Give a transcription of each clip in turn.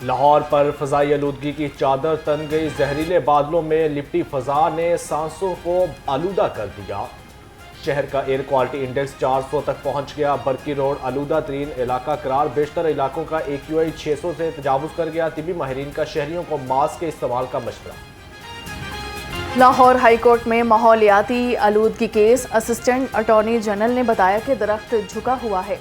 لاہور پر فضائی آلودگی کی چادر تن گئی، زہریلے بادلوں میں لپٹی فضا نے سانسوں کو آلودہ کر دیا۔ شہر کا ایئر کوالٹی انڈیکس 400 تک پہنچ گیا۔ برکی روڈ آلودہ ترین علاقہ قرار، بیشتر علاقوں کا AQI 600 سے تجاوز کر گیا۔ طبی ماہرین کا شہریوں کو ماسک کے استعمال کا مشورہ۔ لاہور ہائی کورٹ میں ماحولیاتی آلودگی کیس، اسسٹنٹ اٹارنی جنرل نے بتایا کہ درخت جھکا ہوا ہے،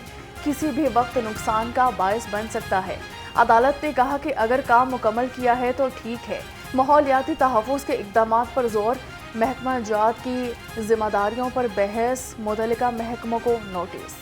کسی بھی وقت نقصان کا باعث بن سکتا ہے۔ عدالت نے کہا کہ اگر کام مکمل کیا ہے تو ٹھیک ہے۔ ماحولیاتی تحفظ کے اقدامات پر زور، محکمہ جات کی ذمہ داریوں پر بحث، متعلقہ محکموں کو نوٹس۔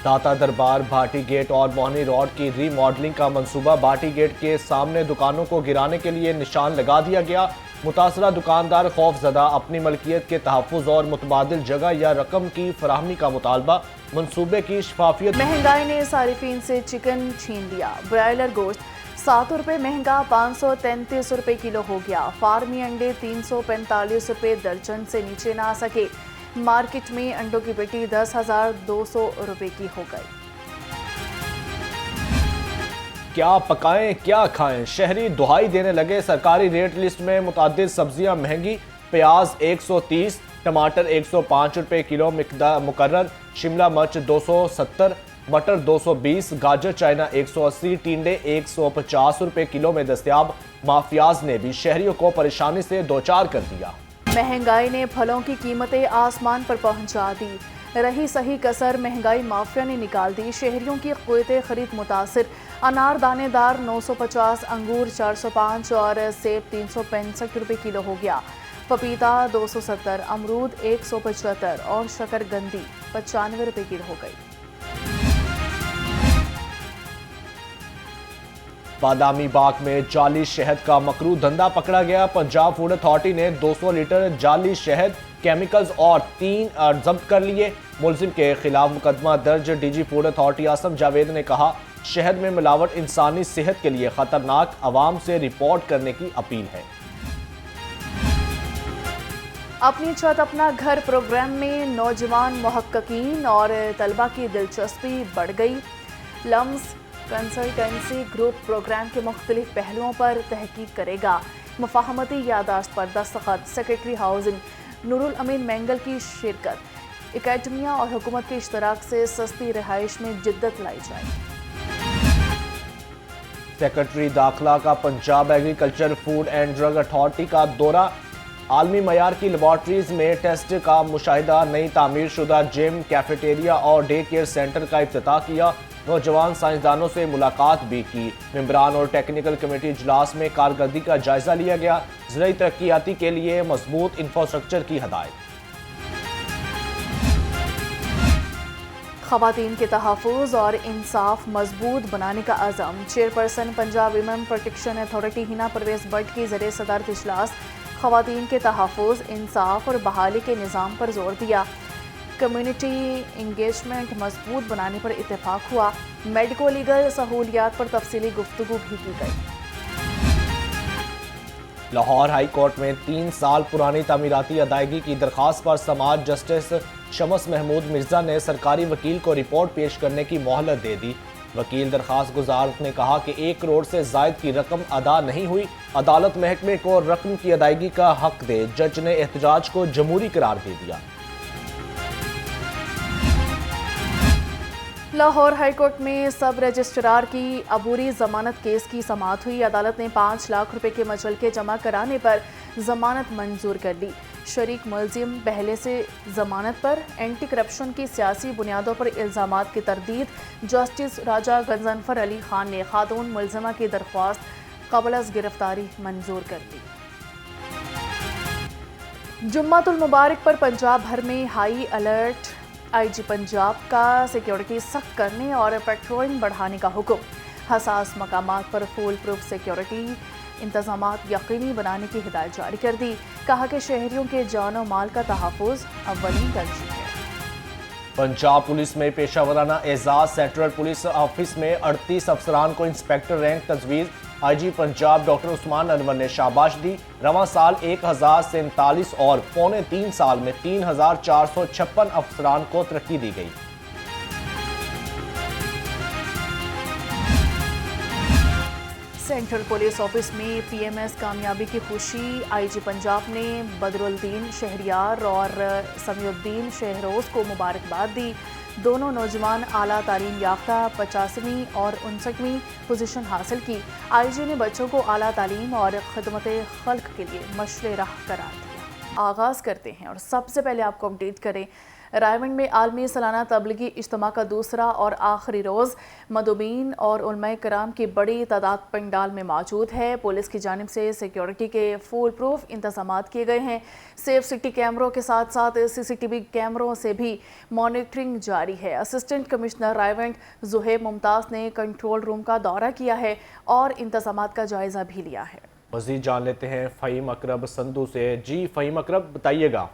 داتا دربار، بھاٹی گیٹ اور موہنی روڈ کی ری ماڈلنگ کا منصوبہ۔ بھاٹی گیٹ کے سامنے دکانوں کو گرانے کے لیے نشان لگا دیا گیا۔ متاثرہ دکاندار خوف زدہ، اپنی ملکیت کے تحفظ اور متبادل جگہ یا رقم کی فراہمی کا مطالبہ۔ منصوبے کی شفافیت۔ مہنگائی نے صارفین سے چکن چھین لیا۔ برائلر گوشت 7 روپے مہنگا، 533 روپے کلو ہو گیا۔ فارمی انڈے 345 روپے درجن سے نیچے نہ آ سکے۔ مارکیٹ میں انڈوں کی پیٹی 10,200 روپے کی ہو گئی۔ کیا پکائیں کیا کھائیں، شہری دہائی دینے لگے۔ سرکاری ریٹ لسٹ میں متعدد سبزیاں مہنگی، پیاز 130، ٹماٹر 105 روپے کلو مقرر، شملہ مرچ 270، مٹر 220، گاجر چائنا 180، ٹینڈے 150 روپے کلو میں دستیاب۔ مافیاز نے بھی شہریوں کو پریشانی سے دوچار کر دیا۔ مہنگائی نے پھلوں کی قیمتیں آسمان پر پہنچا دی۔ رہی صحیح کسر مہنگائی مافیا نے نکال دی۔ شہریوں کی قوت خرید متاثر۔ انار دانے دار 950، انگور 405 اور سیب 365 روپے کلو ہو گیا۔ پپیتا 270، امرود 175 اور شکر گندی 95 روپے کلو ہو گئی۔ بادامی باغ میں جعلی شہد کا مکروہ دھندا پکڑا گیا۔ پنجاب فوڈ اتھارٹی نے 200 لیٹر جعلی شہد، کیمیکلز اور 3 ضبط کر لیے۔ ملزم کے خلاف مقدمہ درج۔ DG food authority Asim Javed نے کہا، شہد میں ملاوٹ انسانی صحت کے لیے خطرناک، عوام سے رپورٹ کرنے کی اپیل ہے۔ اپنی چھت اپنا گھر پروگرام میں نوجوان محققین اور طلبہ کی دلچسپی بڑھ گئی۔ لمس کنسلٹنسی گروپ پروگرام کے مختلف پہلوؤں پر تحقیق کرے گا۔ مفاہمتی یادداشت پر دستخط، سیکرٹری ہاؤسنگ نور الامین مینگل کی شرکت۔ اکیڈمیا اور حکومت کے اشتراک سے سستی رہائش میں جدت لائی جائے۔ سیکرٹری داخلہ کا Punjab agriculture food and drug authority کا دورہ۔ عالمی معیار کی لیبارٹریز میں ٹیسٹ کا مشاہدہ، نئی تعمیر شدہ جم، کیفیٹیریا اور ڈے کیئر سینٹر کا افتتاح کیا۔ نوجوان سائنسدانوں سے ملاقات بھی کی۔ ممبران اور ٹیکنیکل کمیٹی اجلاس میں کارکردگی کا جائزہ لیا گیا۔ زرعی ترقیاتی کے لیے مضبوط انفراسٹرکچر کی ہدایت۔ خواتین کے تحفظ اور انصاف مضبوط بنانے کا عزم۔ Chairperson Punjab women protection authority Hina Parvez but کی زیر صدارت اجلاس۔ خواتین کے تحفظ، انصاف اور بحالی کے نظام پر زور دیا۔ کمیونٹی انگیجمنٹ مضبوط بنانے پر اتفاق ہوا۔ میڈیکو لیگل سہولیات پر تفصیلی گفتگو بھی کی گئی۔ لاہور ہائی کورٹ میں 3 سال پرانی تعمیراتی ادائیگی کی درخواست پر سماعت۔ جسٹس شمس محمود مرزا نے سرکاری وکیل کو رپورٹ پیش کرنے کی مہلت دے دی۔ وکیل درخواست گزار نے کہا کہ 1 کروڑ سے زائد کی رقم ادا نہیں ہوئی۔ عدالت محکمے کو رقم کی ادائیگی کا حق دے۔ جج نے احتجاج کو جمہوری قرار دے دیا۔ لاہور ہائی کورٹ میں سب رجسٹرار کی عبوری ضمانت کیس کی سماعت ہوئی۔ عدالت نے 5 لاکھ روپے کے مچلکے جمع کرانے پر ضمانت منظور کر لی۔ شریک ملزم پہلے سے ضمانت پر۔ اینٹی کرپشن کی سیاسی بنیادوں پر الزامات کی تردید۔ جسٹس راجہ غضنفر علی خان نے خاتون ملزمہ کی درخواست قبل از گرفتاری منظور کر لی۔ جمعۃ المبارک پر پنجاب بھر میں ہائی الرٹ۔ IG پنجاب کا سیکیورٹی سخت کرنے اور پیٹرولنگ بڑھانے کا حکم۔ حساس مقامات پر فول پروف سیکیورٹی انتظامات یقینی بنانے کی ہدایت جاری کر دی۔ کہا کہ شہریوں کے جان و مال کا تحفظ اولین ترجیح ہے۔ پنجاب پولیس میں پیشہ ورانہ اعزاز۔ سینٹرل پولیس آفس میں 38 افسران کو انسپیکٹر رینک تجویز۔ IG پنجاب ڈاکٹر عثمان انور نے شاباش دی۔ رواں سال 1047 اور پونے 3 سال میں 3456 افسران کو ترقی دی گئی۔ सेंट्रल पुलिस ऑफिस में पीएमएस कामयाबी की खुशी। आईजी पंजाब ने बदरुद्दीन शहरियार और समीउद्दीन शहरोज को मुबारकबाद दी। दोनों नौजवान आला तालीम याफ्ता 85वीं और 59वीं पोजीशन हासिल की। आईजी ने बच्चों को आला तालीम और खिदमत खल्क के लिए मशले राह करार दिया। आगाज़ करते हैं और सबसे पहले आपको अपडेट करें। रायवंड में आलमी सालाना तबलीगी इज्तिमा का दूसरा और आखिरी रोज़ मदुबीन और उलमाए कराम की बड़ी तादाद पंडाल में मौजूद है। पुलिस की जानिब से सिक्योरिटी के फुल प्रूफ इंतजामात किए गए हैं। सेफ सिटी कैमरों के साथ साथ सीसीटीवी कैमरों से भी मॉनिटरिंग जारी है। असिस्टेंट कमिश्नर रायवंड ज़ुहैब मुमताज़ ने कंट्रोल रूम का दौरा किया है और इंतजामात का जायज़ा भी लिया है। मज़ीद जान लेते हैं फ़हीम अकरम संधू से। जी फ़हीम अकरम, बताइएगा।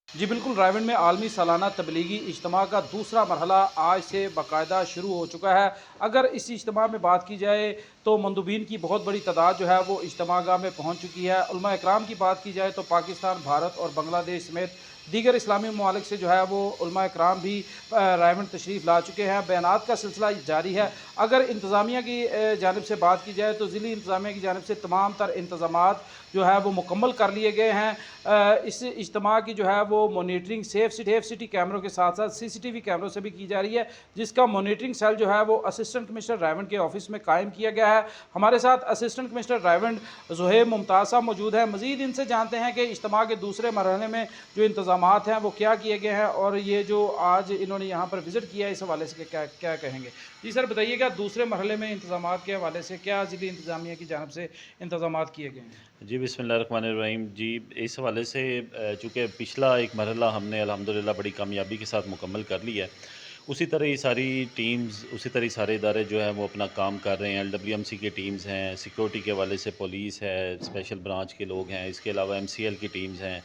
जी बिल्कुल, रायवंड में आलमी सालाना तबलीगी इज्तिमा का दूसरा मरहला आज से बाकायदा शुरू हो चुका है। अगर इस इज्तिमा में बात की जाए तो मंदुबीन की बहुत बड़ी तादाद जो है वो इज्तिमागाह में पहुंच चुकी है। उलमा इकराम की बात की जाए तो पाकिस्तान, भारत और बांग्लादेश समेत दीगर इस्लामी ममालिक से जो है वो उलमा इकराम भी रायवंड तशरीफ़ ला चुके हैं। बयानात का सिलसिला जारी है। अगर इंतज़ामिया की जानिब से बात की जाए तो ज़िली इंतज़ामिया की जानिब से तमाम तर इंतज़ामात जो है वो मुकम्मल कर लिए गए हैं। इस इज्तिमा की जो है वो मॉनिटरिंग सेफ सिटी कैमरों के साथ साथ सीसीटीवी कैमरों से भी की जा रही है, जिसका मॉनिटरिंग सेल जो है वो असिस्टेंट कमिश्नर रायवंड के ऑफिस में कायम किया गया है। हमारे साथ असिस्टेंट कमिश्नर रायवंड ज़ुहैब मुमताज़ साहब मौजूद हैं। मज़ीद इनसे जानते हैं कि इज्तिमा के दूसरे मरहले में जो इंतज़ामात हैं वो क्या किए गए हैं और ये जो आज इन्होंने यहाँ पर विज़िट किया है इस हवाले से क्या कहेंगे। जी सर, बताइएगा दूसरे मरहले में इंतज़ामात के हवाले से क्या ज़िली इंतज़ामिया की जानिब से इंतज़ामात किए गए हैं। जी बिस्मिल्लाहिर्रहमानिर्रहीम। जी इस हवाले से चूँकि पिछला एक मरहला हमने अल्हम्दुलिल्लाह बड़ी कामयाबी के साथ मुकम्मल कर लिया है, उसी तरह ये सारी टीम्स, उसी तरह सारे इदारे जो हैं वो अपना काम कर रहे हैं। LWMC की टीम्स हैं, सिक्योरिटी के हवाले से पुलिस है, स्पेशल ब्रांच के लोग हैं, इसके अलावा MCL की टीम्स हैं,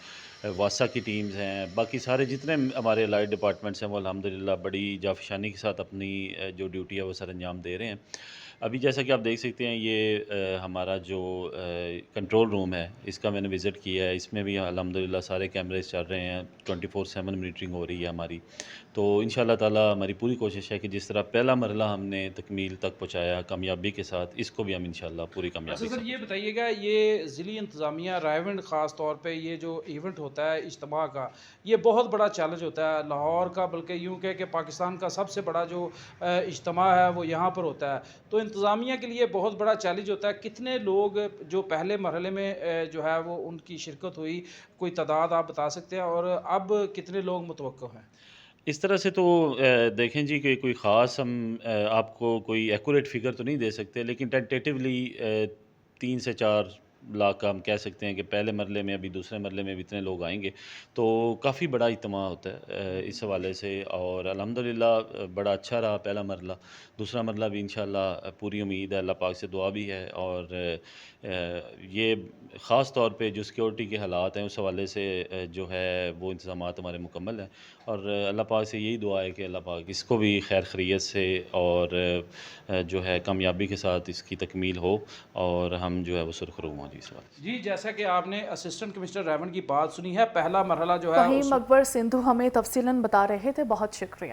वासा की टीम्स हैं, बाकी सारे जितने हमारे अलाइड डिपार्टमेंट्स हैं वो अल्हम्दुलिल्लाह बड़ी जाफशानी के साथ अपनी जो ड्यूटी है वो सर अंजाम दे रहे हैं। अभी जैसा कि आप देख सकते हैं ये हमारा जो कंट्रोल रूम है इसका मैंने विज़िट किया है। इसमें भी अल्हम्दुलिल्लाह सारे कैमरेज चल रहे हैं, 24/7 मॉनिटरिंग हो रही है हमारी। तो इंशाअल्लाह ताला हमारी पूरी कोशिश है कि जिस तरह पहला मरहला हमने तकमील तक पहुँचाया कामयाबी के साथ, इसको भी हम इंशाअल्लाह पूरी कामयाबी सर ये बताइएगा, ये ज़िली इंतज़ामिया रायवंड ख़ास तौर पे ये जो इवेंट होता है इज्तिमा का, ये बहुत बड़ा चैलेंज होता है लाहौर का, बल्कि यूँ कह के पाकिस्तान का सबसे बड़ा जो इज्तिमा है वो यहाँ पर होता है। तो इंतज़ामिया के लिए बहुत बड़ा चैलेंज होता है। कितने लोग जो पहले मरहले में जो है वो उनकी शिरकत हुई, कोई तादाद आप बता सकते हैं, और अब कितने लोग मुतवक्को हैं? इस तरह से तो देखें जी कि कोई ख़ास हम आपको कोई एक्यूरेट फ़िगर तो नहीं दे सकते, लेकिन टेंटेटिवली 3 से 4 लाख का हम कह सकते हैं कि पहले मरले में, अभी दूसरे मरले में भी इतने लोग आएंगे। तो काफ़ी बड़ा इज्तिमा होता है इस हवाले से, और अल्हम्दुलिल्लाह बड़ा अच्छा रहा पहला मरला। दूसरा मरला भी इंशाअल्लाह पूरी उम्मीद है, अल्लाह पाक से दुआ भी है, और ये ख़ास तौर पे जो सिक्योरिटी के हालात हैं उस हवाले से जो है वो इंतज़ामात हमारे मुकम्मल हैं, और अल्लाह पाक से यही दुआ है कि अल्लाह पाक इसको भी खैर खैरियत से और जो है कामयाबी के साथ इसकी तकमील हो और हम जो है वो सुरखरू हों। जी जैसा कि आपने असिस्टेंट कमिश्नर रायवंड की बात सुनी है, पहला मरहला जो है फ़हीम अकबर सिंधु हमें तफसीलन बता रहे थे, बहुत शुक्रिया।